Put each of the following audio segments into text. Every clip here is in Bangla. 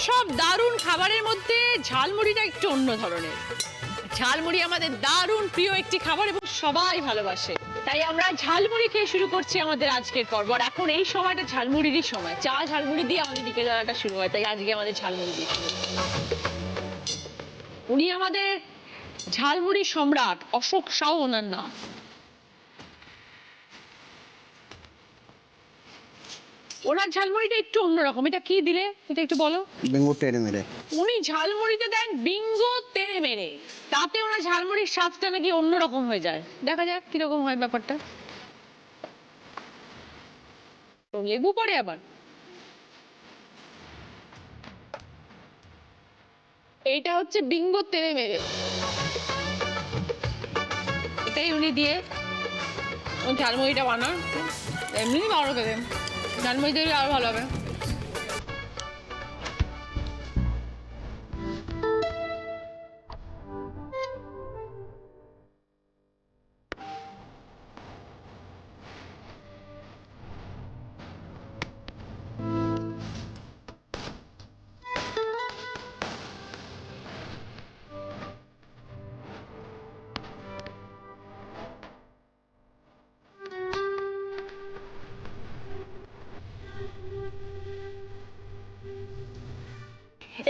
সব দারুণ খাবারের মধ্যে ঝালমুড়িটা একটু অন্য ধরনের। ঝালমুড়ি আমাদের দারুণ প্রিয় একটি খাবার এবং সবাই ভালোবাসে, তাই আমরা ঝালমুড়ি খেয়ে শুরু করছি আমাদের আজকের পর্ব। আর এখন এই সময়টা ঝালমুড়িরই সময়, চা ঝালমুড়ি দিয়ে আমাদের দিকে যাওয়াটা শুরু হয়, তাই আজকে আমাদের ঝালমুড়ি দিয়ে শুরু। উনি আমাদের ঝালমুড়ি সম্রাট, অশোক সাউ ওনার নাম। ওনার ঝালমুড়িটা একটু অন্যরকম। এটা কি দিলে এটা একটু বলো। বিঙ্গো তেড়ে মেরে উনি ঝালমুড়িতে দেন বিঙ্গো তেড়ে মেরে, তাতে ওনার ঝালমুড়ির স্বাদটা নাকি অন্যরকম হয়ে যায়। দেখা যাক কিরকম হয় ব্যাপারটা। লেবু পড়ে আবার। এইটা হচ্ছে বিঙ্গো তেড়ে মেরে, এটাই উনি দিয়ে ঝালমুড়িটা বানান। এমনি ভালো খেতে, ঝালমুড়ি দিয়ে আরো ভালো হবে।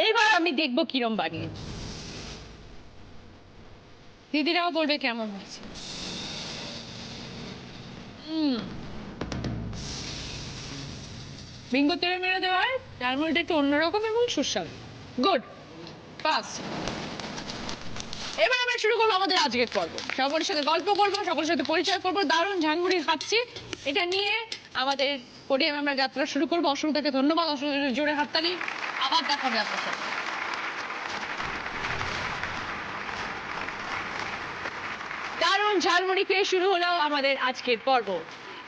এইবার আমি দেখবো কিরম বানিয়ে, দিদিরাও বলবে কেমন হয়েছে। বিঙ্গো তেড়ে মেরে দেওয়া হয়, ঝালমুড়িটা একটু অন্যরকম এবং সুস্বাদু। Good, pass. এবার আমরা শুরু করবো আমাদের আজকের পর্ব। সকলের সাথে গল্প করবো, সকলের সাথে পরিচয় করবো, দারুণ ঝালমুড়ি খাচ্ছি এটা নিয়ে আমাদের পোডিয়ামে আমরা যাত্রা শুরু করবো। অসুবিধাকে ধন্যবাদ, অসুবিধা জোরে হাততালি। আবার দেখা হবে আপনার সাথে। দারুণ ঝালমুড়ি খেয়ে শুরু হলো আমাদের আজকের পর্ব।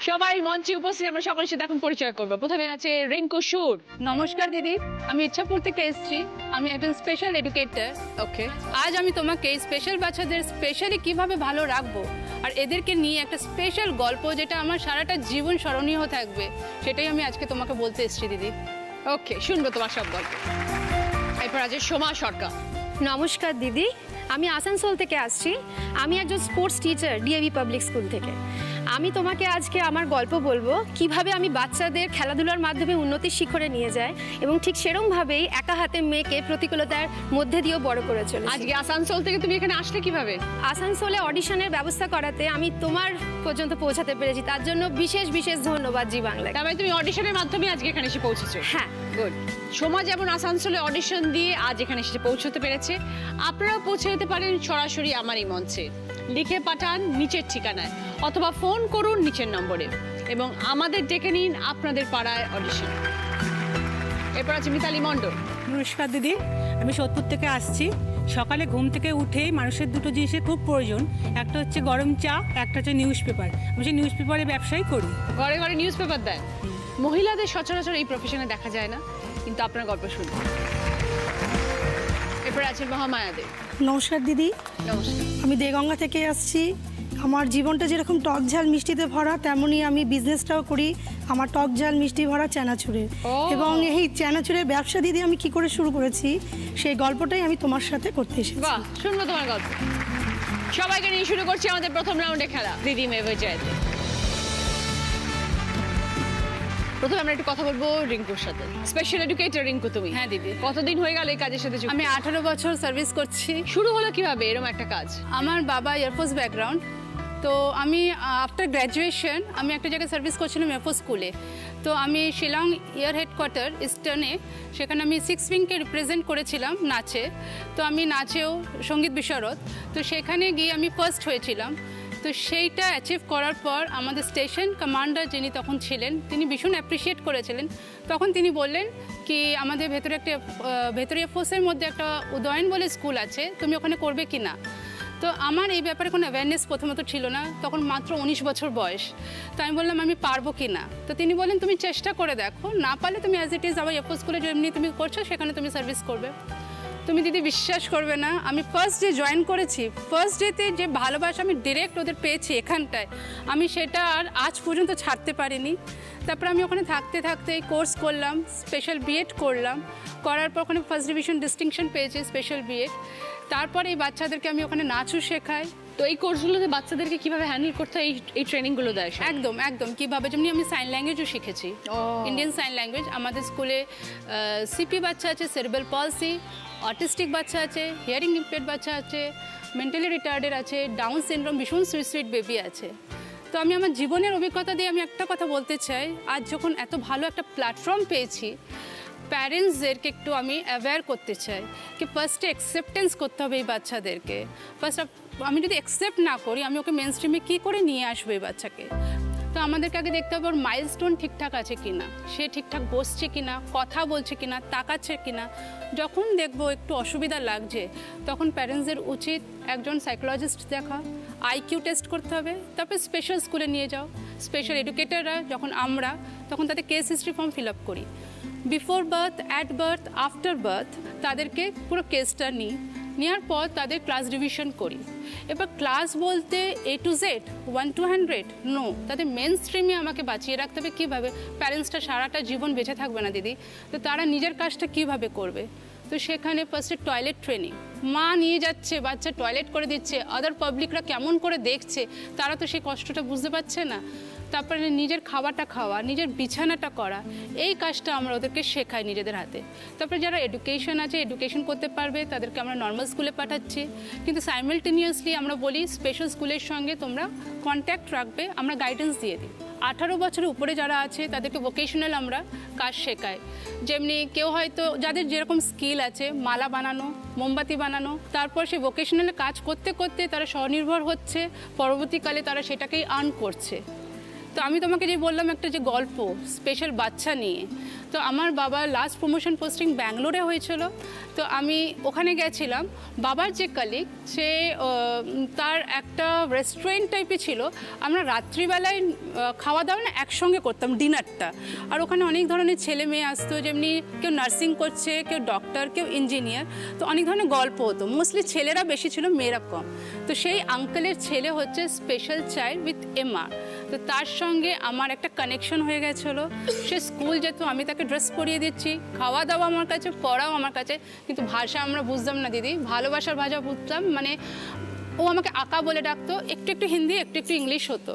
সবাই মঞ্চে উপস্থিত, আমরা সকলের সাথে এখন পরিচয় করবো। প্রথমে আছে রিঙ্কু সুর। নমস্কার দিদি, আমি ইচ্ছাপুর থেকে এসেছি। আমি একজন স্পেশাল এডুকেটর। ওকে, আজ আমি তোমাকে স্পেশাল বাচ্চাদের স্পেশালি কিভাবে ভালো রাখবো আর এদেরকে নিয়ে একটা স্পেশাল গল্প যেটা আমার সারাটা জীবন স্মরণীয় থাকবে, সেটাই আমি আজকে তোমাকে বলতে এসেছি দিদি। ওকে, শুনবো তোমার সব গল্প। এরপর আছে সোমা সরকার। নমস্কার দিদি, আমি আসানসোল থেকে আসছি। আমি একজন sports teacher DAV public school থেকে। আমি তোমাকে আজকে আমার গল্প বলবো কিভাবে আমি বাচ্চাদের খেলাধুলার মাধ্যমে উন্নতির শিখরে নিয়ে যাই এবং ঠিক সেরকমভাবেই একা হাতে মেয়েকে প্রতিকূলতার মধ্যে দিয়েও বড় করে চলেছি। আজকে আসানসোল থেকে তুমি এখানে আসলে কিভাবে? আসানসোলে অডিশনের ব্যবস্থা করাতে আমি তোমার পর্যন্ত পৌঁছাতে পেরেছি, তার জন্য বিশেষ বিশেষ ধন্যবাদ জি বাংলায়। তার মানে তুমি অডিশনের মাধ্যমে আজকে এখানে এসে পৌঁছেছো? হ্যাঁ, গুড। সোমা যেমন আসানসোলে অডিশন দিয়ে আজ এখানে এসে পৌঁছতে পেরেছে, আপনারাও পৌঁছে যেতে পারেন সরাসরি আমার এই মঞ্চে। লিখে পাঠান নিচের ঠিকানায় অথবা ফোন করুন নিচের নম্বরে এবং আমাদের ডেকে নিন আপনাদের পাড়ায় অডিশন। এরপর আছে মিতালি মণ্ডল। নমস্কার দিদি, আমি সোদপুর থেকে আসছি। সকালে ঘুম থেকে উঠেই মানুষের দুটো জিনিসের খুব প্রয়োজন, একটা হচ্ছে গরম চা, একটা হচ্ছে নিউজ পেপার। আমি সেই নিউজ পেপারে ব্যবসাই করি। ঘরে ঘরে নিউজ পেপার দেয়। মহিলাদের সচরাচর এই প্রফেশনে দেখা যায় না, কিন্তু আপনার গল্প শুনুন। এরপর আছে মহামায়া দেব। নমস্কার দিদি, নমস্কার। আমি দেগঙ্গা থেকে আসছি। আমার জীবনটা যেরকম টক ঝাল মিষ্টিতে ভরা, তেমনই আমি বিজনেসটাও করি। আমার টক ঝাল মিষ্টি ভরা চানাচুরের, এবং এই চানাচুরের ব্যবসা দিদি আমি কি করে শুরু করেছি সেই গল্পটাই আমি তোমার সাথে করতে এসেছি। বাহ, শুনবো তোমার গল্প। সবাইকে নিয়ে শুরু করছি আমাদের প্রথম রাউন্ডে খেলা দিদি মেয়ে পঞ্চায়েতে। প্রথমে আমরা একটু কথা বলবো রিঙ্কুর সাথে। স্পেশাল এডুকেটর রিঙ্কু তুমি? হ্যাঁ দিদি। কতদিন হয়ে গেল এই কাজের সাথে যুক্ত? আমি 18 বছর সার্ভিস করছি। শুরু হলো কিভাবে এরকম একটা কাজ? আমার বাবা এয়ারফোর্স ব্যাকগ্রাউন্ড, তো আমি আফটার গ্র্যাজুয়েশন আমি একটা জায়গায় সার্ভিস করছিলাম এয়ারফোর্স স্কুলে। তো আমি শিলং এয়ার হেডকোয়ার্টার ইস্টার্নে, সেখানে আমি 6 উইংকে রিপ্রেজেন্ট করেছিলাম নাচে। তো আমি নাচেও সঙ্গীত বিশারদ, তো সেখানে গিয়ে আমি ফার্স্ট হয়েছিলাম। তো সেইটা অ্যাচিভ করার পর আমাদের স্টেশন কমান্ডার যিনি তখন ছিলেন, তিনি ভীষণ অ্যাপ্রিসিয়েট করেছিলেন। তখন তিনি বললেন কি আমাদের ভেতরে একটা ভেতরে এয়ারফোর্সের মধ্যে একটা উদয়ন বলে স্কুল আছে, তুমি ওখানে করবে কি না। তো আমার এই ব্যাপারে কোনো অ্যাওয়ারনেস প্রথমত ছিল না, তখন মাত্র 19 বছর বয়স। তো আমি বললাম আমি পারবো কি না। তো তিনি বললেন তুমি চেষ্টা করে দেখো, না পারলে তুমি অ্যাজ ইট ইজ আবার এয়ারফোর্স স্কুলে যেমনি তুমি করছো সেখানে তুমি সার্ভিস করবে। তুমি দিদি বিশ্বাস করবে না, আমি ফার্স্ট ডে জয়েন করেছি, ফার্স্ট ডেতে যে ভালোবাসা আমি ডিরেক্ট ওদের পেয়েছি এখানটায়, আমি সেটা আর আজ পর্যন্ত ছাড়তে পারিনি। তারপর আমি ওখানে থাকতে থাকতে এই কোর্স করলাম, স্পেশাল বিএড করলাম, করার পর ওখানে ফার্স্ট ডিভিশন ডিস্টিংশন পেয়েছি স্পেশাল বিএড। তারপর এই বাচ্চাদেরকে আমি ওখানে নাচও শেখাই। তো এই কোর্সগুলোতে বাচ্চাদেরকে কিভাবে হ্যান্ডেল করতে হয় এই ট্রেনিংগুলো দেয় সব? একদম একদম কীভাবে, যেমনি আমি সাইন ল্যাঙ্গুয়েজও শিখেছি, ও। Indian sign language. আমাদের স্কুলে সিপি বাচ্চা আছে, সেরেব্রাল পলসি, অটিস্টিক বাচ্চা আছে, হিয়ারিং ইম্পেয়ার্ড বাচ্চা আছে, মেন্টালি রিটার্ডেড আছে, ডাউন সিনড্রোম, ভীষণ সুইট সুইট বেবি আছে। তো আমি আমার জীবনের অভিজ্ঞতা দিয়ে আমি একটা কথা বলতে চাই, আজ যখন এত ভালো একটা প্ল্যাটফর্ম পেয়েছি, প্যারেন্টসদেরকে একটু আমি অ্যাওয়্যার করতে চাই কি ফার্স্টে অ্যাকসেপ্টেন্স করতে হবে এই বাচ্চাদেরকে। ফার্স্ট আমি যদি অ্যাকসেপ্ট না করি, আমি ওকে মেন স্ট্রিমে কী করে নিয়ে আসবো এই বাচ্চাকে? তো আমাদেরকে আগে দেখতে হবে ওর মাইলস্টোন ঠিকঠাক আছে কি না, সে ঠিকঠাক বসছে কি না, কথা বলছে কি না, তাকাচ্ছে কি না। যখন দেখবো একটু অসুবিধা লাগছে, তখন প্যারেন্টসদের উচিত একজন সাইকোলজিস্ট দেখা, আইকিউ টেস্ট করতে হবে, তারপর স্পেশাল স্কুলে নিয়ে যাও। স্পেশাল এডুকেটররা যখন আমরা, তখন তাদের case history form fill up করি। Before birth, at birth, after birth তাদেরকে পুরো কেসটা নিই, নেওয়ার পর তাদের ক্লাস ডিভিশন করি। এবার ক্লাস বলতে A to Z 1 to 100 no, তাদের মেন স্ট্রিমে আমাকে বাঁচিয়ে রাখতে হবে। কীভাবে? প্যারেন্টসটা সারাটা জীবন বেঁচে থাকবে না দিদি, তো তারা নিজের কাজটা কীভাবে করবে? তো সেখানে ফার্স্টে টয়লেট ট্রেনিং, মা নিয়ে যাচ্ছে, বাচ্চা টয়লেট করে দিচ্ছে, আদার পাবলিকরা কেমন করে দেখছে, তারা তো সেই কষ্টটা বুঝতে পারছে না। তারপরে নিজের খাওয়াটা খাওয়া, নিজের বিছানাটা করা, এই কাজটা আমরা ওদেরকে শেখাই নিজেদের হাতে। তারপরে যারা এডুকেশন আছে, এডুকেশন করতে পারবে, তাদেরকে আমরা নর্মাল স্কুলে পাঠাচ্ছি, কিন্তু সাইমালটেনিয়াসলি আমরা বলি স্পেশাল স্কুলের সঙ্গে তোমরা কন্ট্যাক্ট রাখবে, আমরা গাইডেন্স দিয়ে দিই। 18 বছরের উপরে যারা আছে তাদেরকে ভোকেশনাল আমরা কাজ শেখাই। যেমনি কেউ হয়তো যাদের যেরকম স্কিল আছে, মালা বানানো, মোমবাতি বানানো, তারপর সেই ভোকেশনালে কাজ করতে করতে তারা স্বনির্ভর হচ্ছে, পরবর্তীকালে তারা সেটাকেই আর্ন করছে। তো আমি তোমাকে যে বললাম একটা যে গল্প স্পেশাল বাচ্চা নিয়ে, তো আমার বাবার লাস্ট প্রমোশন পোস্টিং ব্যাঙ্গালোরে হয়েছিল। তো আমি ওখানে গেছিলাম, বাবার যে কালিগ সে তার একটা রেস্টুরেন্ট টাইপে ছিল, আমরা রাত্রিবেলায় খাওয়া দাওয়া না একসঙ্গে করতাম, ডিনারটা। আর ওখানে অনেক ধরনের ছেলে মেয়ে আসতো, যেমনি কেউ নার্সিং করছে, কেউ ডক্টর, কেউ ইঞ্জিনিয়ার, তো অনেক ধরনের গল্প হতো। মোস্টলি ছেলেরা বেশি ছিল, মেয়েরা কম। তো সেই আঙ্কেলের ছেলে হচ্ছে স্পেশাল চাইল্ড উইথ MR, তো তার সঙ্গে আমার একটা কানেকশন হয়ে গেছিলো। সে স্কুল যেত, আমি তাকে ড্রেস পরিয়ে দিচ্ছি, খাওয়া দাওয়া আমার কাছে, পড়াও আমার কাছে, কিন্তু ভাষা আমরা বুঝতাম না দিদি, ভালোবাসার ভাষা বুঝতাম। মানে ও আমাকে আঁকা বলে ডাকতো, একটু একটু হিন্দি, একটু একটু ইংলিশ হতো।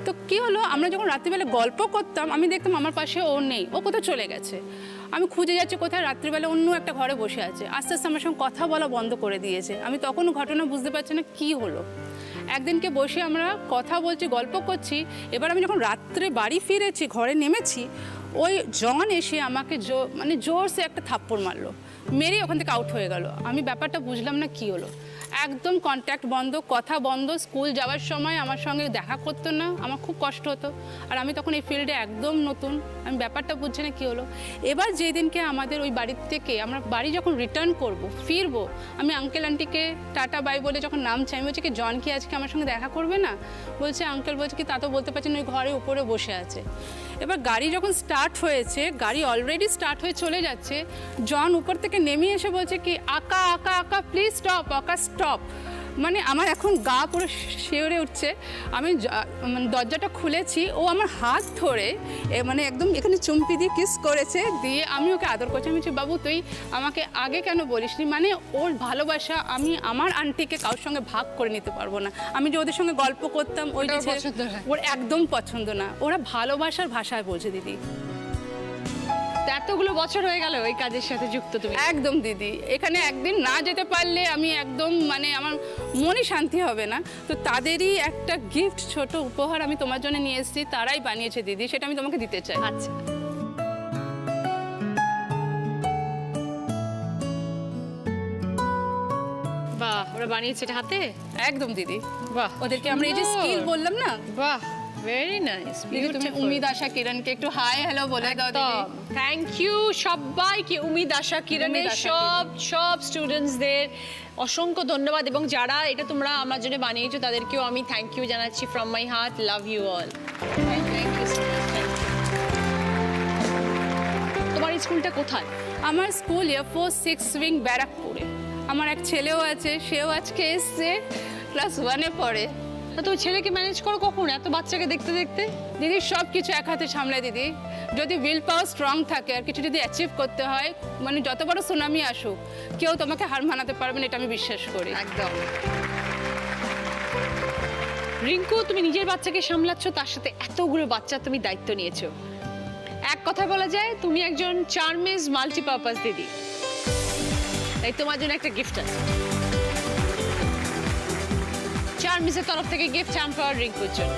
তো কী হলো, আমরা যখন রাত্রিবেলা গল্প করতাম, আমি দেখতাম আমার পাশে ও নেই, ও কোথাও চলে গেছে। আমি খুঁজে যাচ্ছি কোথায়, রাত্রিবেলা অন্য একটা ঘরে বসে আছে। আস্তে আস্তে আমার সঙ্গে কথা বলা বন্ধ করে দিয়েছে। আমি তখন ঘটনা বুঝতে পারছি না কী হলো। একদিনকে বসে আমরা কথা বলছি, গল্প করছি। এবার আমি যখন রাত্রে বাড়ি ফিরেছি, ঘরে নেমেছি, ওই জন এসে আমাকে মানে জোরসে একটা থাপ্পড় মারলো, মেরে ওখান থেকে আউট হয়ে গেল। আমি ব্যাপারটা বুঝলাম না কী হলো, একদম কন্ট্যাক্ট বন্ধ, কথা বন্ধ। স্কুল যাওয়ার সময় আমার সঙ্গে দেখা করতো না, আমার খুব কষ্ট হতো। আর আমি তখন এই ফিল্ডে একদম নতুন, আমি ব্যাপারটা বুঝছি না কী হলো। এবার যেই দিনকে আমাদের ওই বাড়ির থেকে আমরা বাড়ি যখন রিটার্ন করব, ফিরবো, আমি আঙ্কেল আন্টিকে টাটা বাই বলে যখন নাম চাই, আমি বলছি কি জন কি আজকে আমার সঙ্গে দেখা করবে না? বলছে আঙ্কেল, বলছে কি তা তো বলতে পারছেন, ওই ঘরে উপরে বসে আছে। এবার গাড়ি যখন স্টার্ট হয়েছে, গাড়ি অলরেডি স্টার্ট হয়ে চলে যাচ্ছে, জন উপর থেকে নেমে এসে বলছে কি আঁকা আঁকা আঁকা প্লিজ স্টপ, আঁকা স্টপ। মানে আমার এখন গা পুরো শিউরে উঠছে। আমি মানে দরজাটা খুলেছি, ও আমার হাত ধরে মানে একদম এখানে চুমপি দিয়ে কিস করেছে, দিয়ে আমি ওকে আদর করছি। আমি বলছি বাবু তুই আমাকে আগে কেন বলিসনি? মানে ওর ভালোবাসা আমি আমার আন্টিকে কারোর সঙ্গে ভাগ করে নিতে পারবো না। আমি যে ওদের সঙ্গে গল্প করতাম, ওই যে ওর একদম পছন্দ না, ওরা ভালোবাসার ভাষায় বোঝে দিদি। এতগুলো বছর হয়ে গেল এই কাজের সাথে যুক্ত তুমি? একদম দিদি, এখানে একদিন না যেতে পারলে আমি একদম মানে আমার মনে শান্তি হবে না। তো তাদেরই একটা গিফট, ছোট উপহার আমি তোমার জন্য নিয়ে এসেছি, তারাই বানিয়েছে দিদি, সেটা আমি তোমাকে দিতে চাই। আচ্ছা, বাহ, ওরা বানিয়েছে এটা হাতে? একদম দিদি, বাহ, ওদেরকে আমরা এই যে স্কিল বললাম না, বাহ, ভেরি নাইস। তুমি উমিদ আশা কিরণকে একটু হাই হ্যালো বলে দাও দিদি। থ্যাংক ইউ সবাইকে, উমিদ আশা কিরণের সব স্টুডেন্টসদের অসংখ্য ধন্যবাদ, এবং যারা এটা তোমরা আমার জন্য বানিয়েছো তাদেরকেও আমি থ্যাংক ইউ জানাচ্ছি from my heart. Love you all. Thank you so much. তোমার স্কুলটা কোথায়? আমার স্কুল এয়ারফোর্স 6 উইং ব্যারাকপুরে। আমার এক ছেলেও আছে, সেও আজকে এসছে, ক্লাস 1-এ পড়ে। তা তুমি ছেলেকে ম্যানেজ করো কখন এত বাচ্চাকে দেখতে দেখতে? দিদি সব কিছু এক হাতে সামলায় দিদি। যদি উইল পাওয়ার স্ট্রং থাকে আর কিছু যদি অ্যাচিভ করতে হয়, মানে যত বড় সুনামি আসুক কেউ তোমাকে হার মানাতে পারবে না, এটা আমি বিশ্বাস করি। একদম। রিঙ্কু, তুমি নিজের বাচ্চাকে সামলাচ্ছ, তার সাথে এতগুলো বাচ্চা তুমি দায়িত্ব নিয়েছো। এক কথা বলা যায় তুমি একজন চার্মিস মাল্টিপারপাস দিদি। তাই তোমার জন্য একটা গিফট আছে। চার্মিসের তরফ থেকে গিফট হ্যাম্পার রিঙ্কুর জন্য।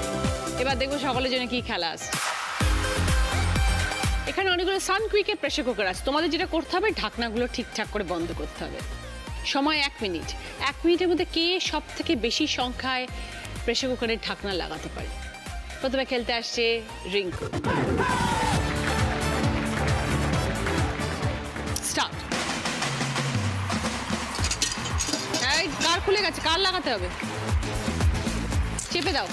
এবার দেখবো সকলের জন্য কি খেলা আছে। এখানে অনেকগুলো সানকুইকের প্রেসার কুকার আছে। তোমাদের যেটা করতে হবে, ঢাকনাগুলো ঠিকঠাক করে বন্ধ করতে হবে। সময় 1 মিনিট। 1 মিনিটের মধ্যে কে সব থেকে বেশি সংখ্যায় প্রেসার কুকারের ঢাকনা লাগাতে পারে? প্রথমে খেলতে আসছে রিঙ্কু। স্টার্ট। কার খুলে গেছে? কার লাগাতে হবে? চেপে দাও,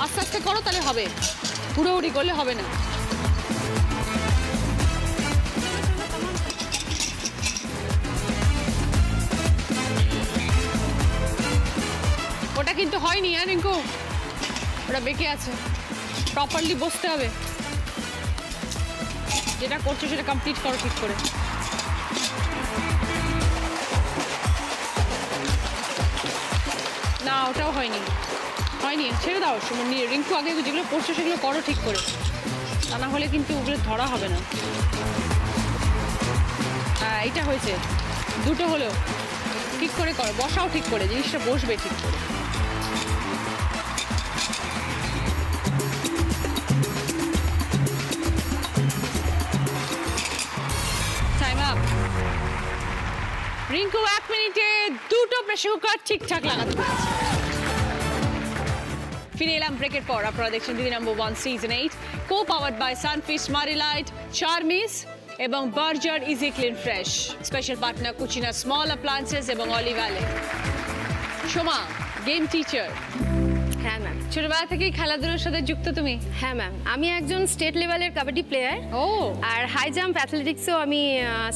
আস্তে আস্তে করো, তাহলে হবে। হুড়োহুড়ি করলে হবে না। ওটা কিন্তু হয়নি রিঙ্কু, ওটা বেঁকে আছে। প্রপারলি বসতে হবে। যেটা করছো সেটা কমপ্লিট করো ঠিক করে। না, ওটাও হয়নি, হয়নি, ছেড়ে দাও। রিঙ্কু, আগে যেগুলো করছো সেগুলো করো ঠিক করে, তা না হলে কিন্তু ওগুলো ধরা হবে না। হ্যাঁ, এইটা হয়েছে। দুটো হলো, ঠিক করে করো, বসাও ঠিক করে, জিনিসটা বসবে ঠিক করে। Time up. রিঙ্কু 1 মিনিটে 2টো প্রেসার কুকার ঠিকঠাক লাগাতে পেরেছে। ফিরে এলাম ব্রেকের পর। আপনারা দেখছেন Didi number 1 season 8, co powered by Sunfeast Marie Light, Charmis এবং Berger easy clean fresh. Special partner Cucina small appliances এবং olive oil. Soma, game teacher. হ্যাঁ ম্যাম। ছোটবেলা থেকেই খেলাধুলার সাথে যুক্ত তুমি? হ্যাঁ ম্যাম, আমি একজন স্টেট লেভেলের কাবাডি প্লেয়ার। ও। আর হাই জাম্প অ্যাথলেটিক্সেও আমি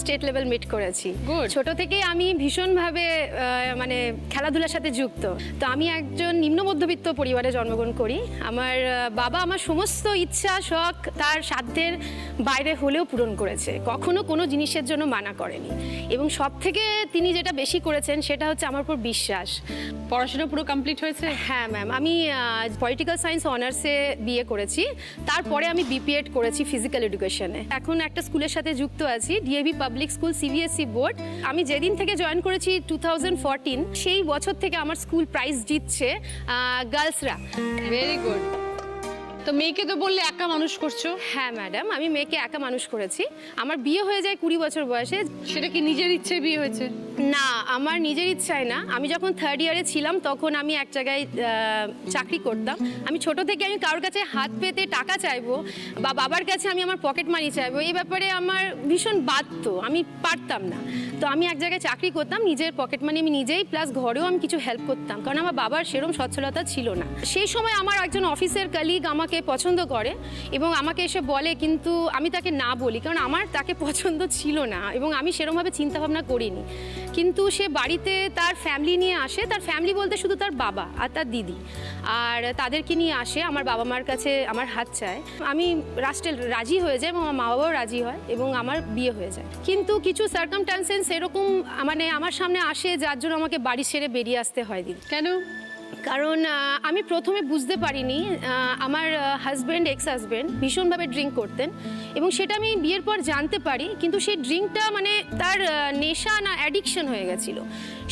স্টেট লেভেল মিট করেছি। Good. ছোট থেকেই আমি ভীষণভাবে মানে খেলাধুলার সাথে যুক্ত। তো আমি একজন নিম্ন মধ্যবিত্ত পরিবারে জন্মগ্রহণ করি। আমার বাবা আমার সমস্ত ইচ্ছা শখ তার সাধ্যের বাইরে হলেও পূরণ করেছে, কখনো কোনো জিনিসের জন্য মানা করেনি। এবং সব থেকে তিনি যেটা বেশি করেছেন সেটা হচ্ছে আমার উপর বিশ্বাস। পড়াশোনা পুরো কমপ্লিট হয়েছে? হ্যাঁ ম্যাম, আমি পলিটিক্যাল সায়েন্স অনার্সে বিএ করেছি। তারপরে আমি বিপিএড করেছি ফিজিক্যাল এডুকেশনে। এখন একটা স্কুলের সাথে যুক্ত আছি, DAV public school, CBSE board. আমি যেদিন থেকে জয়েন করেছি 2014, সেই বছর থেকে আমার স্কুল প্রাইজ জিতছে গার্লসরা। Very good. তো মেয়েকে তো বললে একা মানুষ করছো? হ্যাঁ ম্যাডাম, আমি মেয়েকে একা মানুষ করেছি। আমার বিয়ে হয়ে যায় 20 বছর বয়সে। সেটা কি নিজের ইচ্ছে বিয়ে হয়েছে? না, আমার নিজের ইচ্ছায় না। আমি যখন 3rd ইয়ারে ছিলাম তখন আমি এক জায়গায় চাকরি করতাম। আমি ছোট থেকে আমি কারোর কাছে হাত পেতে টাকা চাইবো বা বাবার কাছে আমি আমার পকেট মানি চাইবো, এই ব্যাপারে আমার ভীষণ বাধ্য, আমি পারতাম না। তো আমি এক জায়গায় চাকরি করতাম, নিজের পকেট মানি আমি নিজেই, প্লাস ঘরেও আমি কিছু হেল্প করতাম, কারণ আমার বাবার সেরকম সচ্ছলতা ছিল না। সেই সময় আমার একজন অফিসের কলিগ আমাকে পছন্দ করে এবং আমাকে এসে বলে, কিন্তু আমি তাকে না বলি, কারণ আমার তাকে পছন্দ ছিল না এবং আমি সেরকমভাবে চিন্তাভাবনা করিনি। কিন্তু সে বাড়িতে তার ফ্যামিলি নিয়ে আসে। তার ফ্যামিলি বলতে শুধু তার বাবা আর তার দিদি, আর তাদেরকে নিয়ে আসে আমার বাবা মার কাছে আমার হাত চায়। আমি রাজি হয়ে যাই এবং আমার মা বাবাও রাজি হয় এবং আমার বিয়ে হয়ে যায়। কিন্তু কিছু সার্কামস্ট্যান্সেস এরকম মানে আমার সামনে আসে যার জন্য আমাকে বাড়ি ছেড়ে বেরিয়ে আসতে হয় দিদি। কেন? কারণ আমি প্রথমে বুঝতে পারিনি আমার হাজব্যান্ড, এক্স হাজব্যান্ড ভীষণভাবে ড্রিঙ্ক করতেন এবং সেটা আমি বিয়ের পর জানতে পারি। কিন্তু সেই ড্রিঙ্কটা মানে তার নেশা না অ্যাডিকশন হয়ে গেছিল।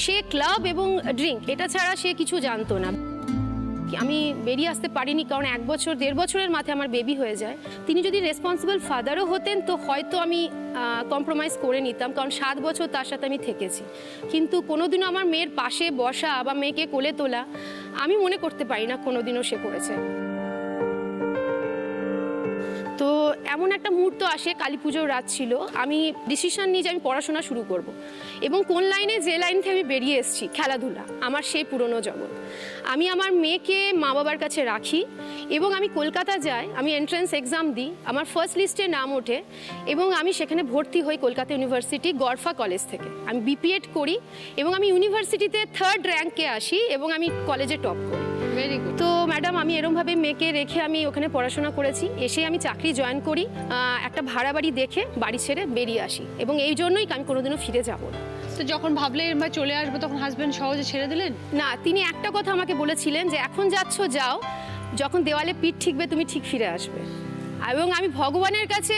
সে ক্লাব এবং ড্রিঙ্ক এটা ছাড়া সে কিছু জানতো না। আমি বেরিয়ে আসতে পারিনি কারণ 1 বছর 1.5 বছরের মাথায় আমার বেবি হয়ে যায়। তিনি যদি রেসপন্সিবল ফাদারও হতেন তো হয়তো আমি কম্প্রোমাইজ করে নিতাম, কারণ 7 বছর তার সাথে আমি থেকেছি। কিন্তু কোনোদিনও আমার মেয়ের পাশে বসা বা মেয়েকে কোলে তোলা আমি মনে করতে পারি না কোনোদিনও সে করেছে। তো এমন একটা মুহূর্ত আসে, কালী পুজোর রাত ছিল, আমি ডিসিশন নিই যে আমি পড়াশোনা শুরু করব। এবং কোন লাইনে, যে লাইন থেকে আমি বেরিয়ে এসেছি, খেলাধুলা আমার সেই পুরনো জগৎ। আমি আমার মেয়েকে মা বাবার কাছে রাখি এবং আমি কলকাতা যাই, আমি এন্ট্রান্স এক্সাম দিই, আমার ফার্স্ট লিস্টে নাম ওঠে এবং আমি সেখানে ভর্তি হই কলকাতা ইউনিভার্সিটি গরফা কলেজ থেকে। আমি বিপিএড করি এবং আমি ইউনিভার্সিটিতে 3rd র্যাঙ্কে আসি এবং আমি কলেজে টপ করি। Very good. তো ম্যাডাম, আমি এরমভাবে মেয়েকে রেখে আমি ওখানে পড়াশোনা করেছি। এসে আমি চাকরি জয়েন করি, একটা ভাড়া বাড়ি দেখে বাড়ি ছেড়ে বেরিয়ে আসি এবং এই জন্যই আমি কোনোদিনও ফিরে যাব না। তো যখন ভাবলে এরম চলে আসবো তখন হাজবেন্ড সহজে ছেড়ে দিলেন? না, তিনি একটা কথা আমাকে বলেছিলেন যে এখন যাচ্ছ যাও, যখন দেওয়ালে পিঠ ঠিকবে তুমি ঠিক ফিরে আসবে। এবং আমি ভগবানের কাছে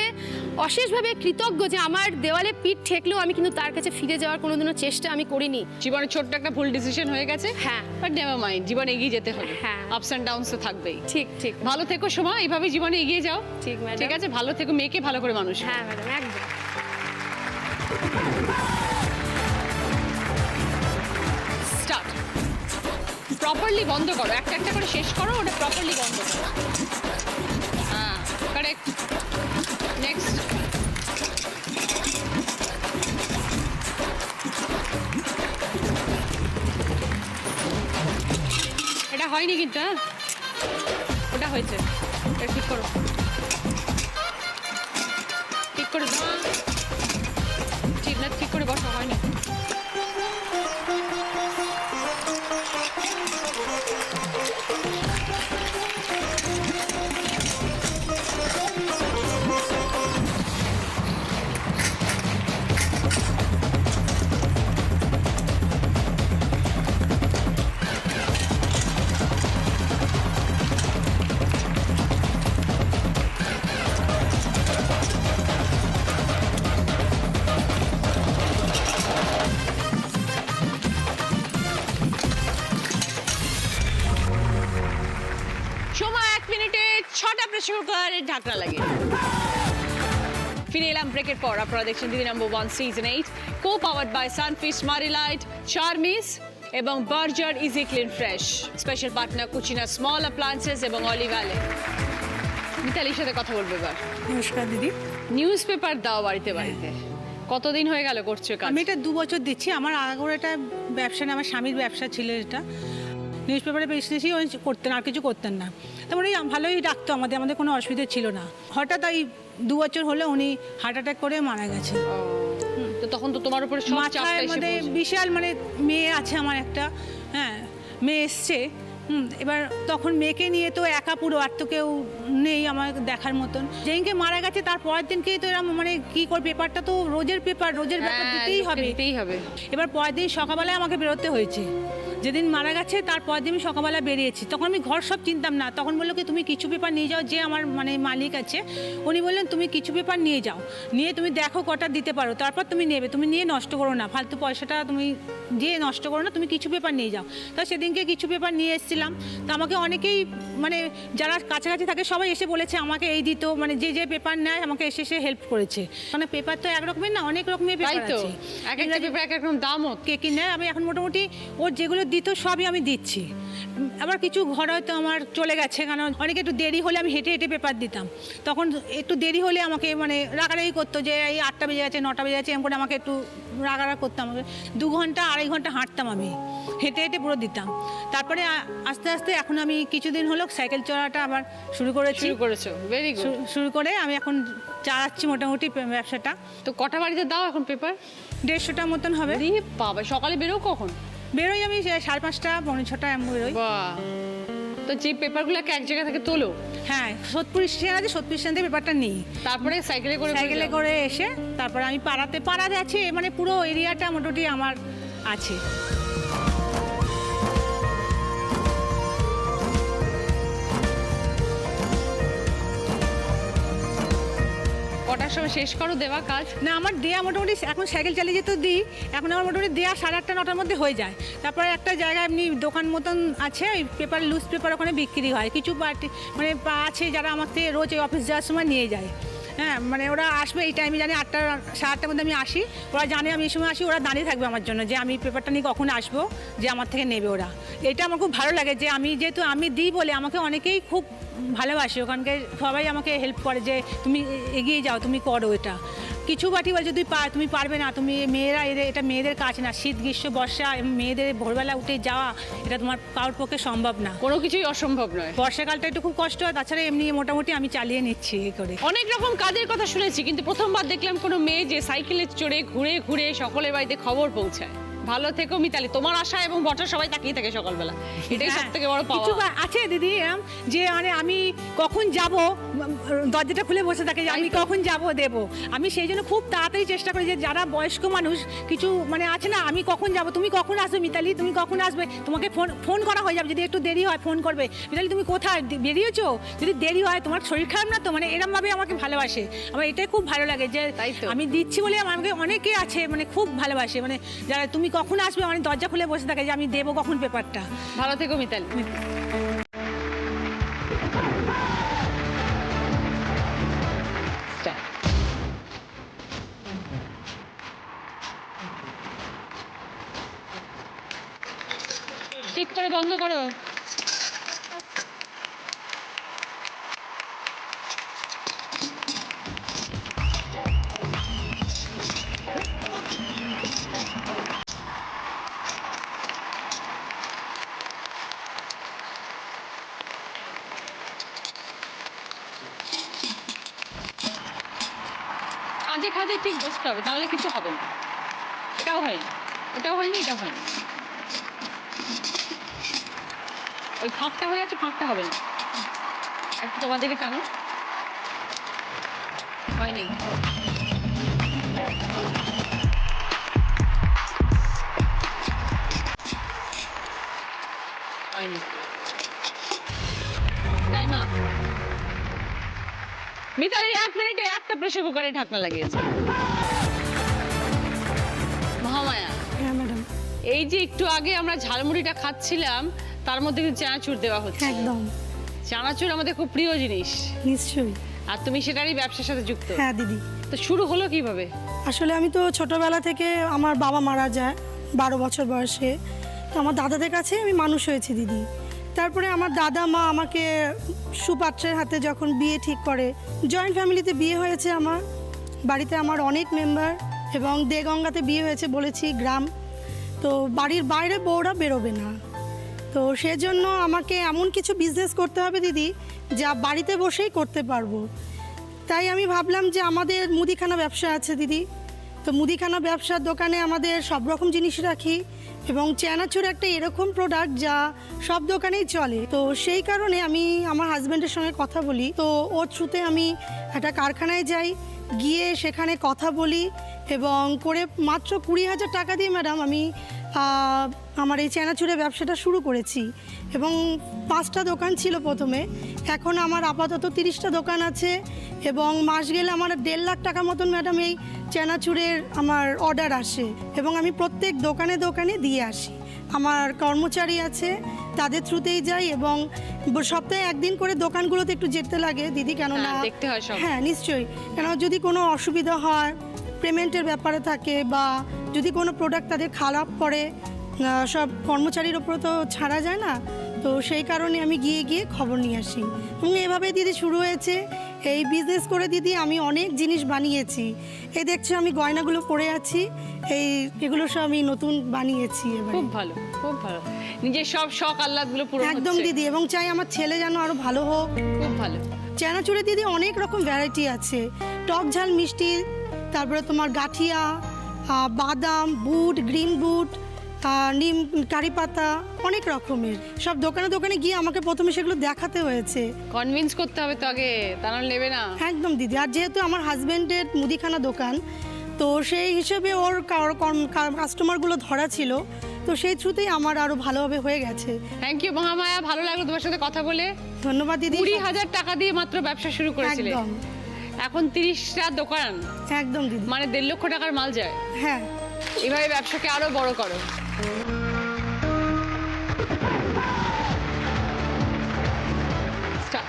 অশেষভাবে কৃতজ্ঞ যে আমার দেওয়ালে পিঠ ঠেকলেও আমি কিন্তু তার কাছে ফিরে যাওয়ার কোনোদিনও চেষ্টা আমি করিনি। জীবনে ছোট্ট একটা ভুল ডিসিশন হয়ে গেছে, হ্যাঁ, বাট নেভার মাইন্ড, জীবনে এগিয়ে যেতে হবে। হ্যাঁ, আপস অ্যান্ড ডাউনস তো থাকবেই। ঠিক ঠিক ভালো থেকো সোমা, এইভাবে জীবনে এগিয়ে যাও। ঠিক ম্যাডাম। ঠিক আছে, ভালো থেকো, মেয়েকে ভালো করে মানুষ। হ্যাঁ ম্যাডাম, একদম। স্টার্ট। প্রপারলি বন্ধ করো, একটা একটা করে শেষ করো, ওটা প্রপারলি বন্ধ করো। হ্যাঁ, কারেক্ট। নেক্সট। এটা হয়নি কিন্তু, হ্যাঁ ওটা হয়েছে, এটা ঠিক করো, ঠিক করে দাও। ঠিক না, ঠিক করে বসো, হয়নি। সময় 1 মিনিটে 6টা প্রেসার কুকারের ঢাকনা লাগে। ফিরে এলাম ব্রেকের পর। আপনারা দেখছেন Didi number 1 season 8, co powered by Sunfeast, Marie Light, Charmis এবং Berger easy clean fresh. Special partner Cucina small appliances এবং অলিভ অয়েল। মিতালির সাথে কথা বলবো এবার। নমস্কার দিদি। নিউজ পেপার দাও বাড়িতে বাড়িতে, কতদিন হয়ে গেল করছো কাজ? আমি এটা 2 বছর দিচ্ছি। আমার আগের এটা ব্যবসা না, আমার স্বামীর ব্যবসা ছিল এটা। নিউজ পেপারে বেশি করতেন, আর কিছু করতেন না। তারপরে ভালোই রাখতো আমাদের কোনো অসুবিধা ছিল না। হঠাৎ এই 2 বছর হলে উনি হার্ট অ্যাটাক করে মারা গেছেন। তো তখন তো তোমার উপরে সব চাপটা মাথায় এসে মধ্যে পড়েছে। বিশাল মেয়ে আছে আমার একটা, হ্যাঁ মেয়ে এসছে। এবার তখন মেয়েকে নিয়ে তো একা পুরো, আর তো কেউ নেই আমার দেখার মতন। যেদিনকে মারা গেছে তার পরের দিনকেই তো এরকম কি করে, পেপারটা তো রোজের পেপার, রোজের ব্যাপার দিতেই হবে। এবার পরের দিন সকালবেলায় আমাকে বেরোতে হয়েছে। যেদিন মারা গেছে তার পরের দিন আমি সকালবেলা বেরিয়েছি। তখন আমি ঘর সব চিনতাম না। তখন বললো কি তুমি কিছু পেপার নিয়ে যাও, যে আমার মালিক আছে উনি বললেন তুমি কিছু পেপার নিয়ে যাও, নিয়ে তুমি দেখো কটা দিতে পারো, তারপর তুমি নেবে, তুমি নিয়ে নষ্ট করো না, ফালতু পয়সাটা তুমি দিয়ে নষ্ট করো না, তুমি কিছু পেপার নিয়ে যাও। তো সেদিনকে কিছু পেপার নিয়ে এসেছিলাম। তো আমাকে অনেকেই যারা কাছাকাছি থাকে সবাই এসে বলেছে আমাকে এই দিত, যে পেপার নেয় আমাকে এসে হেল্প করেছে। পেপার তো একরকমের না, অনেক রকমের পেপার আছে, এক একটা পেপার এক এক রকম দামও। কে কিনে আমি এখন মোটামুটি ওর যেগুলো দিত সবই আমি দিচ্ছি। আবার কিছু ঘর হয়তো আমার চলে গেছে, কারণ অনেকে একটু দেরি হলে আমি হেঁটে হেঁটে পেপার দিতাম। তখন একটু দেরি হলে আমাকে রাগারাগি করতো যে এই 8টা বেজে গেছে, 9টা বেজে গেছে, এমন করে আমাকে একটু রাগারাগ করতাম। 2 ঘন্টা 2.5 ঘন্টা হাঁটতাম, আমি হেঁটে হেঁটে পুরো দিতাম। তারপরে আস্তে আস্তে এখন আমি কিছুদিন হলো সাইকেল চড়াটা আবার শুরু করেছো। Very good. শুরু করে আমি এখন চালাচ্ছি মোটামুটি ব্যবসাটা। তো কটা বাড়িতে দাও এখন পেপার? 150টা মতন হবে। বাবা, সকালে বেরো কখন? বেরোই আমি 5:30, 5:45 এমন বেরোই। বাহ, তো যে পেপারগুলোকে এক জায়গা থেকে তোলো? হ্যাঁ, সোদপুর স্টেশন আছে, সোদপুর স্টেশন থেকে পেপারটা নিই। তারপরে সাইকেলে করে এসে তারপরে আমি পাড়াতে আছে, পুরো এরিয়াটা মোটামুটি আমার আছে। কটার সময় শেষ করো দেওয়া কাজ? না, আমার দেয়া মোটামুটি এখন সাইকেল চালিয়ে যেতে দিই, এখন আমার মোটামুটি দেয়া 8:30, 9টার মধ্যে হয়ে যায়। তারপরে একটা জায়গায় এমনি দোকান মতন আছে, ওই পেপার লুজ পেপার ওখানে বিক্রি হয়। কিছু পার্টি আছে যারা আমার থেকে রোজ এই অফিস যাওয়ার সময় নিয়ে যায়। হ্যাঁ, ওরা আসবে এই টাইমে, জানি 8টা 8:30 মধ্যে আমি আসি, ওরা জানে আমি এই সময় আসি, ওরা দাঁড়িয়ে থাকবে আমার জন্য যে আমি পেপারটা নিয়ে কখন আসবো, যে আমার থেকে নেবে ওরা। এটা আমার খুব ভালো লাগে যে যেহেতু আমি দিই বলে আমাকে অনেকেই খুব ভালোবাসি, ওখানকে সবাই আমাকে হেল্প করে যে তুমি এগিয়ে যাও, তুমি করো এটা। কিছু বাটি বলে যদি তুমি পারবে না, তুমি মেয়েরা এটা মেয়েদের কাজ না, শীত গ্রীষ্ম বর্ষা মেয়েদের ভোরবেলা উঠে যাওয়া এটা তোমার কারোর পক্ষে সম্ভব না, কোনো কিছুই অসম্ভব নয়। বর্ষাকালটা একটু খুব কষ্ট হয়, তাছাড়া এমনি মোটামুটি আমি চালিয়ে নিচ্ছি এই করে। অনেক রকম কাজের কথা শুনেছি, কিন্তু প্রথমবার দেখলাম কোনো মেয়ে যে সাইকেলে চড়ে ঘুরে ঘুরে সকলের বাড়িতে খবর পৌঁছায়। ভালো থেকো মিতালি, তোমার আশা এবং বর্ষা সবাই তাকিয়ে থাকে সকালবেলা, এটাই সব থেকে বড় পাওয়া। কিছু আছে দিদি এরম যে মানে আমি কখন যাব, দরজাটা খুলে বসে থাকে যে আমি কখন যাব দেব। আমি সেই জন্য খুব তাড়াতাড়ি চেষ্টা করি যে যারা বয়স্ক মানুষ কিছু মানে আছে না, আমি কখন যাব, তুমি কখন আসবে মিতালি, তুমি কখন আসবে, তোমাকে ফোন করা হয়ে যাবে, যদি একটু দেরি হয় ফোন করবে, মিতালি তুমি কোথায় বেরিয়েছো, যদি দেরি হয় তোমার শরীর খারাপ না তো, মানে এরমভাবে আমাকে ভালোবাসে। আমার এটাই খুব ভালো লাগে যে আমি দিচ্ছি বলে আমাকে অনেকে আছে মানে খুব ভালোবাসে, মানে যারা তুমি কখন আসবে মানে দরজা খুলে বসে থাকে যে আমি দেবো কখন পেপারটা। ভালো থেকো মিতালি। ঠিক করে বন্ধ করো। কাজে কাজে ঠিক বসতে হবে, তাহলে কিছু হবে না। এটাও হয়নি, এটাও হয়নি, এটাও হয়নি। ওই ফাঁকটা হয়ে আছে, ফাঁকটা হবে না। একটু তোমার দিকে টানো। হয়নি। হয়নি। তাই না? মিতালি 1 মিনিটে একটা প্রেসার কুকারে ঢাকনা লাগিয়েছে। মহামায়া, হ্যাঁ ম্যাডাম। এই যে একটু আগে আমরা ঝালমুড়িটা খাচ্ছিলাম, তার মধ্যে কিন্তু চানাচুর দেওয়া হচ্ছে। একদম। চানাচুর আমাদের খুব প্রিয় জিনিস, নিশ্চয়ই। আর তুমি সেটারই ব্যবসার সাথে যুক্ত। হ্যাঁ দিদি। তো শুরু হলো কিভাবে? আসলে আমি তো ছোটবেলা থেকে, আমার বাবা মারা যায় 12 বছর বয়সে, তো আমার দাদাদের কাছে আমি মানুষ হয়েছি দিদি। তারপরে আমার দাদা মা আমাকে সুপাত্রের হাতে যখন বিয়ে ঠিক করে, জয়েন্ট ফ্যামিলিতে বিয়ে হয়েছে আমার, বাড়িতে আমার অনেক মেম্বার, এবং দেগঙ্গাতে বিয়ে হয়েছে, বলেছি গ্রাম, তো বাড়ির বাইরে বউরা বেরোবে না। তো সেজন্য আমাকে এমন কিছু বিজনেস করতে হবে দিদি যা বাড়িতে বসেই করতে পারবো। তাই আমি ভাবলাম যে আমাদের মুদিখানা ব্যবসা আছে দিদি, তো মুদিখানা ব্যবসার দোকানে আমাদের সব রকম জিনিস রাখি, এবং চানাচুর একটা এরকম প্রোডাক্ট যা সব দোকানেই চলে। তো সেই কারণে আমি আমার হাজব্যান্ডের সঙ্গে কথা বলি, তো ওর থ্রুতে আমি একটা কারখানায় যাই, গিয়ে সেখানে কথা বলি, এবং করে মাত্র 20,000 টাকা দিয়ে ম্যাডাম আমি আমার এই চানাচুরের ব্যবসাটা শুরু করেছি। এবং 5টা দোকান ছিল প্রথমে, এখন আমার আপাতত 30টা দোকান আছে, এবং মাস গেলে আমার 1.5 লাখ টাকা মতন ম্যাডাম এই চানাচুরের আমার অর্ডার আসে, এবং আমি প্রত্যেক দোকানে দোকানে দিয়ে আসি। আমার কর্মচারী আছে, তাদের থ্রুতেই যাই, এবং সপ্তাহে একদিন করে দোকানগুলোতে একটু যেতে লাগে দিদি, কেননা দেখতে হয় সব। হ্যাঁ নিশ্চয়ই, কেন যদি কোনো অসুবিধা হয়, পেমেন্টের ব্যাপারে থাকে, বা যদি কোনো প্রোডাক্ট তাদের খারাপ পড়ে, সব কর্মচারীর ওপর তো ছাড়া যায় না, তো সেই কারণে আমি গিয়ে গিয়ে খবর নিয়ে আসি। এবং এভাবে দিদি শুরু হয়েছে এই বিজনেস করে দিদি। আমি অনেক জিনিস বানিয়েছি, এই দেখছো আমি গয়নাগুলো পরে আছি, এগুলো সব আমি নতুন বানিয়েছি এবার। খুব ভালো, খুব ভালো, নিজের সব শখ আহ্লাদগুলো পূরণ হচ্ছে। একদম দিদি, এবং চাই আমার ছেলে যেন আরো ভালো হোক। খুব ভালো। চানাচুরে দিদি অনেক রকম ভ্যারাইটি আছে, টক ঝাল মিষ্টি, তারপরে তোমার গাঠিয়া, বাদাম, বুট, গ্রিন বুট, নিম কারি পাতা, অনেক রকমের। সব দোকানে দোকানে গিয়ে আমাকে প্রথমে সেগুলো দেখাতে হয়েছে, কনভিন্স করতে হবে তো আগে, তা নাহলে নেবে না। একদম দিদি। আর যেহেতু আমার হাজব্যান্ডের মুদিখানা দোকান, তো সেই হিসেবে ওর কাস্টমারগুলো ধরা ছিল, তো সেই থ্রুতেই আমার আরো ভালোভাবে হয়ে গেছে। থ্যাংক ইউ মহামায়া, ভালো লাগলো তোমার সাথে কথা বলে। ধন্যবাদ দিদি। 20,000 টাকা দিয়ে মাত্র ব্যবসা শুরু করেছিলে, একদম এখন 30টা দোকান, একদম দিদি। মানে 1.5 লক্ষ টাকার মাল যায়। হ্যাঁ, এভাবে ব্যবসাকে আরো বড় করো। Start.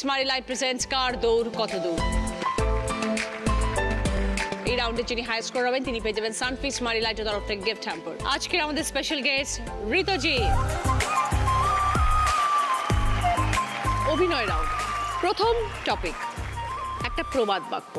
স্মাইল লাইট প্রেজেন্টস কার দৌড় কত দূর। এই রাউন্ডে যিনি হাই স্কোর হবেন তিনি পেয়ে যাবেন সানফিস স্মাইল লাইটের তরফ থেকে গিফট হ্যাম্পার। আজকের আমাদের স্পেশাল গেস্ট ঋতুজি। অভিনয় রাউন্ড। প্রথম টপিক একটা প্রবাদ বাক্য।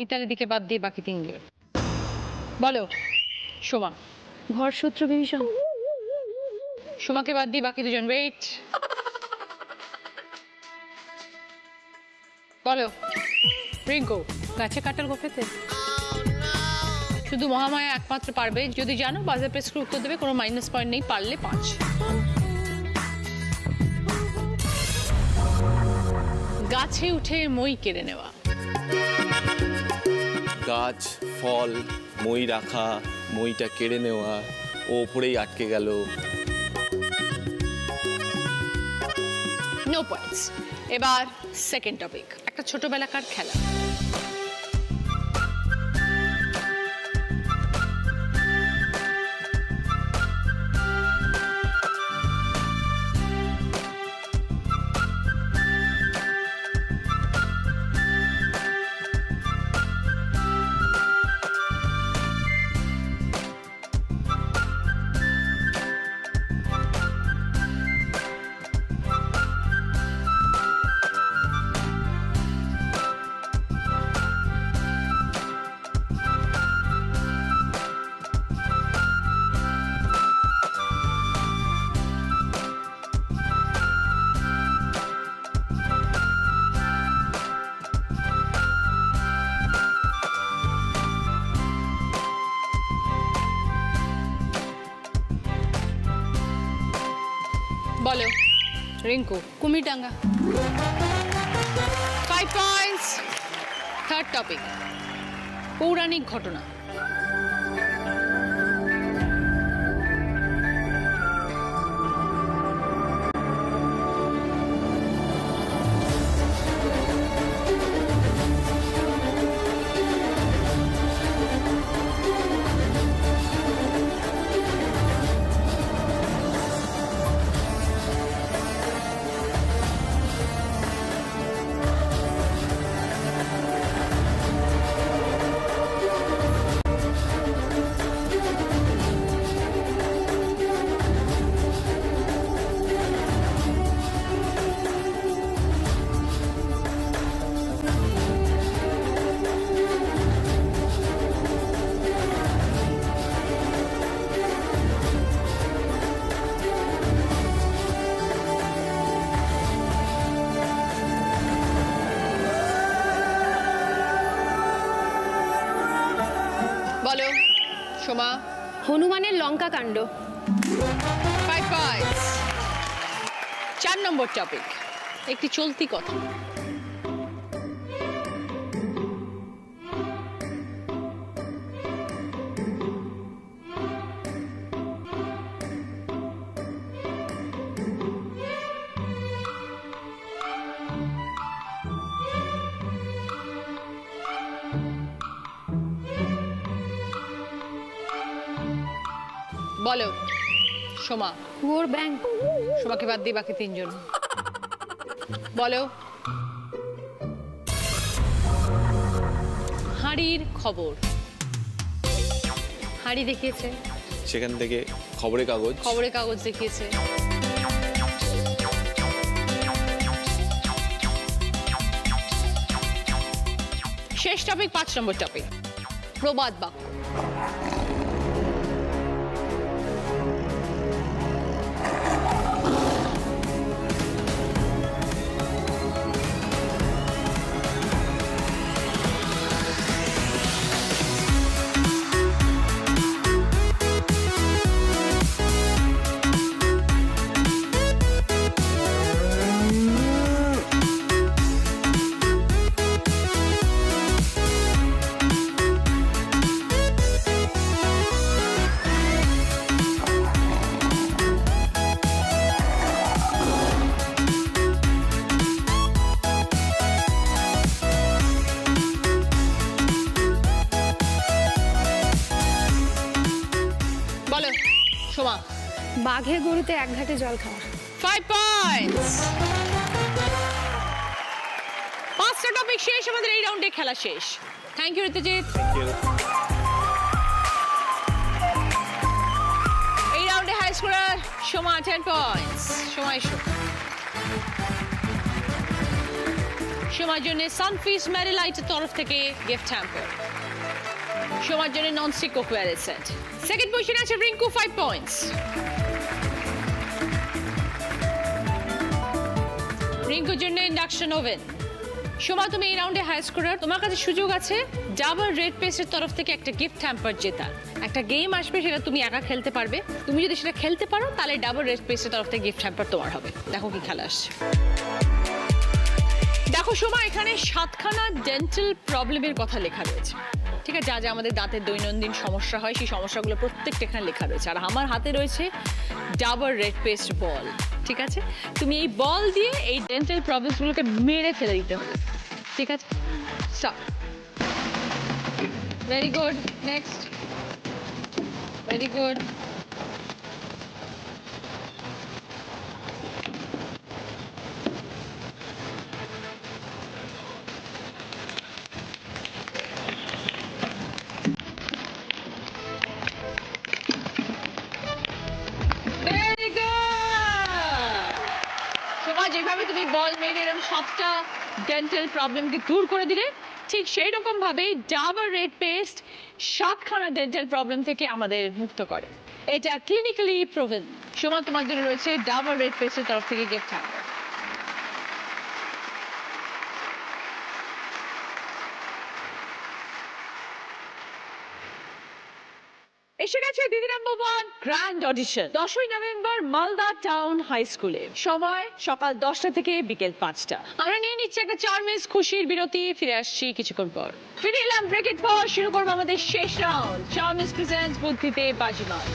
মিতালের দিকে বাদ দিয়ে বাকি তিনজন বলো। সোমা। ঘর সূত্র বিভীষণ। সোমাকে বাদ দিয়ে বাকি দুজন ওয়েট। বলো। রিঙ্কু। গাছে কাটাল গোফেতে। শুধু মহামায়া একমাত্র পারবে, যদি জানো বাজার প্রেস উত্তর দেবে, কোনো মাইনাস পয়েন্ট নেই, পারলে 5। গাছে উঠে মই কেড়ে নেওয়া। গাছ ফল মই রাখা, মইটা কেড়ে নেওয়া, ও উপরেই আটকে গেল। No points. এবার সেকেন্ড টপিক একটা ছোটবেলাকার খেলা। বলো। রিঙ্কু। কুমিরডাঙ্গা। 5 পয়েন্টস। থার্ড টপিক পৌরাণিক ঘটনা। বলো। সোমা। হনুমানের লঙ্কা কাণ্ড। 5 পয়েন্টস। 4 নম্বর টপিক একটি চলতি কথা। বলো। সোমা। কুয়োর ব্যাং। সোমাকে বাদ দিয়ে বাকি তিনজন বলো। হাঁড়ির খবর। হাঁড়ি দেখিয়েছে, সেখান থেকে খবরের কাগজ দেখিয়েছে। শেষ টপিক 5 নম্বর টপিক, প্রবাদ বাক্য। বলো সোমা। বাঘে গরুতে এক ঘাটে জল খাওয়া। 5 পয়েন্টস। 5টা টপিক শেষ, আমাদের এই রাউন্ডে খেলা শেষ। Thank you Ritujit. এই রাউন্ডে high scorer Soma 10 points. Soma এসো। সোমার জন্য সানফিস ম্যারিলাইটের তরফ থেকে গিফট হ্যাম্পার। সোমার জন্য ননস্টিক কুকওয়্যারের সেট। সেকেন্ড পজিশনে আছে রিঙ্কু 5 পয়েন্টস। রিঙ্কুর জন্য ইন্ডাকশন ওভেন। সোমা তুমি এই রাউন্ডে হাই স্কোরার, তোমার কাছে সুযোগ আছে ডাবল রেড পেস্টের তরফ থেকে একটা গিফট হ্যাম্পার জেতার। একটা গেম আসবে, সেটা তুমি একা খেলতে পারবে। তুমি যদি সেটা খেলতে পারো তাহলে ডাবল রেড পেস্টের তরফ থেকে গিফট হ্যাম্পার তোমার হবে। দেখো কি খেলা আসছে। দেখো সোমা, এখানে 7খানা ডেন্টাল প্রবলেমের কথা লেখা রয়েছে। ঠিক আছে, যা যা আমাদের দাঁতের দৈনন্দিন সমস্যা হয় সেই সমস্যাগুলো প্রত্যেকটা এখানে লেখা রয়েছে। আর আমার হাতে রয়েছে ডাবল রেড পেস্ট বল। ঠিক আছে, তুমি এই বল দিয়ে এই ডেন্টাল প্রবলেমসগুলোকে মেরে ফেলে দিতে হবে। ঠিক আছে, start. Very good, next. Very good. Very good! Soma, যেভাবে তুমি বল মেরে এরকম 7টা ডেন্টাল প্রবলেমকে দূর করে দিলে, ঠিক সেই রকম ভাবেই ডাবল রেড পেস্ট 7খানা ডেন্টাল প্রবলেম থেকে আমাদের মুক্ত করে। এটা ক্লিনিক্যালি প্রুভেন। সোমা, তোমার জন্য রয়েছে ডাবল রেড পেস্টের তরফ থেকে গিফট হ্যাম্পার। এসে গেছে দিদি নাম্বার 1 গ্র্যান্ড অডিশন 10ই নভেম্বর মালদা টাউন হাই স্কুলে। সময় সকাল 10টা থেকে বিকেল 5টা। আমরা নিয়ে নিচ্ছি একটা 4 মিনিট খুশির বিরতি, ফিরে আসছি কিছুক্ষণ পর। ফিরে এলাম ব্রেকের পর, শুরু করবো আমাদের শেষ রাউন্ড। 4 মিনিট প্রেজেন্টস বুদ্ধিতে বাজিমাত।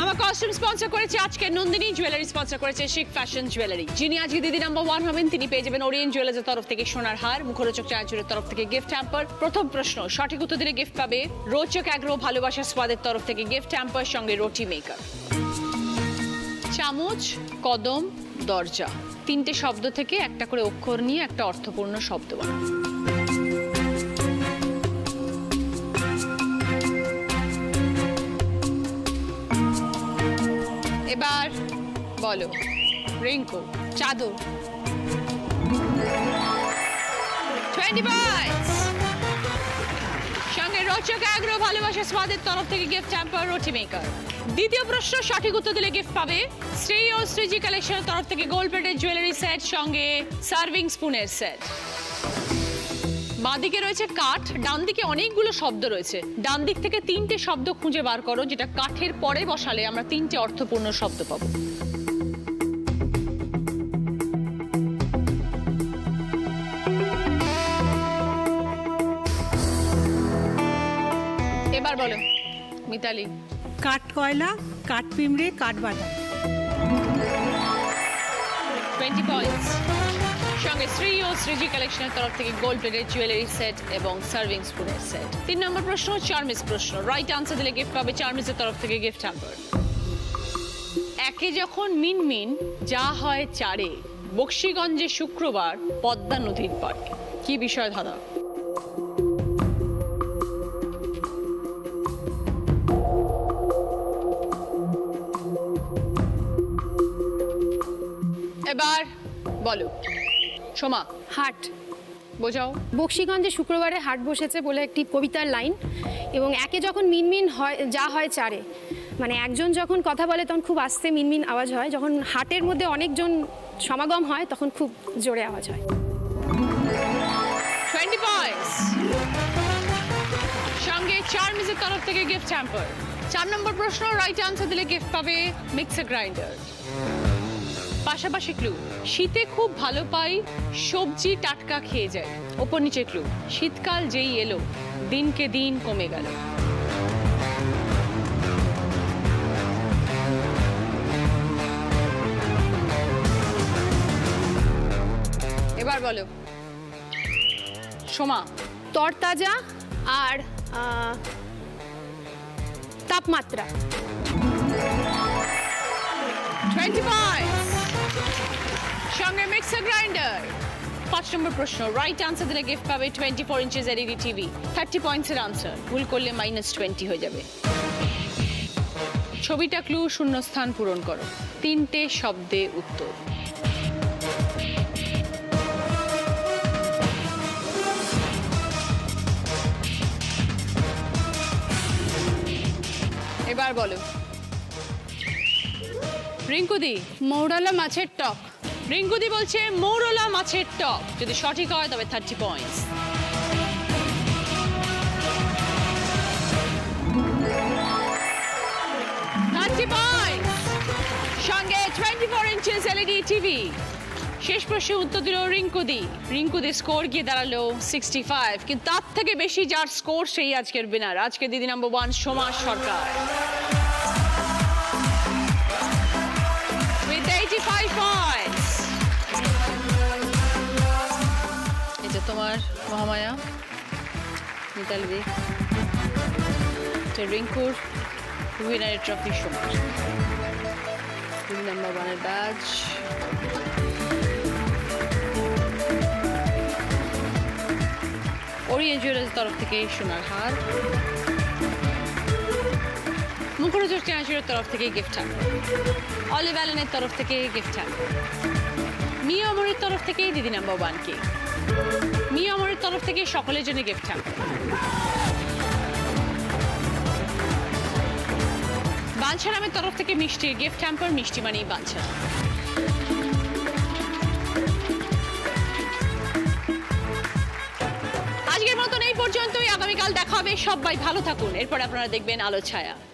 আমার কস্টিউম স্পন্সর করেছে আজকে নন্দিনী, জুয়েলারি স্পন্সর করেছে শিক ফ্যাশন জুয়েলারি। যিনি আজকে দিদি নাম্বার 1 হবেন তিনি পেয়ে যাবেন ওরিয়েন্ট জুয়েলার্সের তরফ থেকে সোনার হার, মুখরোচক চায়াচুরের তরফ থেকে গিফট হ্যাম্পার। প্রথম প্রশ্ন সঠিক উত্তর দিলে গিফট পাবে রোচক অ্যাগ্রো ভালোবাসার স্বাদের তরফ থেকে গিফট হ্যাম্পার সঙ্গে রুটি মেকার। চামচ, কদম, দরজা, 3টে শব্দ থেকে একটা করে অক্ষর নিয়ে একটা অর্থপূর্ণ শব্দ বানাও। এবার বলো রিঙ্কু। চাদর। 20 পয়েন্টস। সঙ্গে রোচক অ্যাগ্রো ভালোবাসা স্বাদের তরফ থেকে গিফট হ্যাম্পার রুটি মেকার। দ্বিতীয় প্রশ্ন সঠিক উত্তর দিলে গিফট পাবে শ্রী ও শ্রীজি কালেকশনের তরফ থেকে গোল্ড প্লেটেড জুয়েলারি সেট সঙ্গে সার্ভিং স্পুনের সেট। বাঁদিকে রয়েছে কাঠ, ডান দিকে অনেকগুলো শব্দ রয়েছে। ডান দিক থেকে 3টে শব্দ খুঁজে বার করো, যেটা কাঠের পরে বসালে আমরা 3টে অর্থপূর্ণ শব্দ পাবো। এবার বলো মিতালি। কাঠ কয়লা, কাঠ পিমড়ে, কাঠ বাদাম। 20 পয়েন্টস। সঙ্গে শ্রী ও শ্রীজি কালেকশনের তরফ থেকে গোল্ড প্লেটেড জুয়েলারি সেট এবং সার্ভিং স্পুনের সেট। 3 নম্বর প্রশ্ন 4 মিস প্রশ্ন। রাইট আনসার দিলে গিফট পাবে 4 মিসের তরফ থেকে গিফট হ্যাম্পার। একে যখন মিনমিন যা হয় চারে, বক্সিগঞ্জে শুক্রবার পদ্মা নদীর পাড়ে। কি বিষয় দাদা? এবার বলো সোমা। হাট। বোঝাও। বক্সিগঞ্জে শুক্রবারে হাট বসেছে বলে একটি কবিতার লাইন, এবং একে যখন মিনমিন হয় যা হয় চারে, মানে একজন যখন কথা বলে তখন খুব আস্তে মিনমিন আওয়াজ হয়, যখন হাটের মধ্যে অনেকজন সমাগম হয় তখন খুব জোরে আওয়াজ হয়। 20 পয়েন্টস। সঙ্গে চার্মিজের তরফ থেকে গিফট হ্যাম্পার। 4 নম্বর প্রশ্ন রাইট আনসার দিলে গিফট পাবে মিক্সার গ্রাইন্ডার। পাশাপাশি ক্লু, শীতে খুব ভালো পাই সবজি টাটকা খেয়ে যায়। ওপর নিচে ক্লু, শীতকাল যেই এলো দিনকে দিন কমে গেল। এবার বলো সোমা। তরতাজা আর তাপমাত্রা। 20 পয়েন্টস। সঙ্গে মিক্সার গ্রাইন্ডার। 5 নম্বর প্রশ্ন রাইট আনসার দিলে গিফট পাবে 24 ইঞ্চেস এলইডি টিভি। 30 পয়েন্টসের আনসার, ভুল করলে -20 হয়ে যাবে। ছবিটা ক্লু, শূন্যস্থান পূরণ করো। 3টে শব্দে উত্তর। এবার বলো রিঙ্কুদি। মৌরালা মাছের টক। রিঙ্কুদি বলছে মৌরলা মাছের টক। যদি সঠিক হয় তবে 30 পয়েন্টস। সঙ্গে 24 ইঞ্চেস এলইডি টিভি। শেষ প্রশ্নের উত্তর দিল রিঙ্কুদি। রিঙ্কুদির স্কোর গিয়ে দাঁড়ালো 65, কিন্তু তার থেকে বেশি যার স্কোর সেই আজকের উইনার। আজকে দিদি number 1 Soma Sarkar with 85 points। এটা তোমার মহামায়া মিতালি দি, রিঙ্কুর উইনারের ট্রফি সোমা। দিদি নাম্বার 1 এর ব্যাচ। ওরিয়েন্ট জুয়েলার্স তরফ থেকে সোনার হার। মুখরোচক চ্যানেলের তরফ থেকে গিফট হ্যাম্পার। অলিভ অ্যালেনের তরফ থেকে গিফট হ্যাম্পার। মিয়া অমরের তরফ থেকে দিদি নাম্বার 1 কে। মিয়া অমরের তরফ থেকে সকলের জন্য গিফট হ্যাম্পার। বাঞ্ছারামের তরফ থেকে মিষ্টির গিফট হ্যাম্পার। মিষ্টি মানেই বাঞ্ছারাম। আজকের মতন এই পর্যন্তই। আগামীকাল দেখা হবে। সবাই ভালো থাকুন। এরপর আপনারা দেখবেন আলো ছায়া।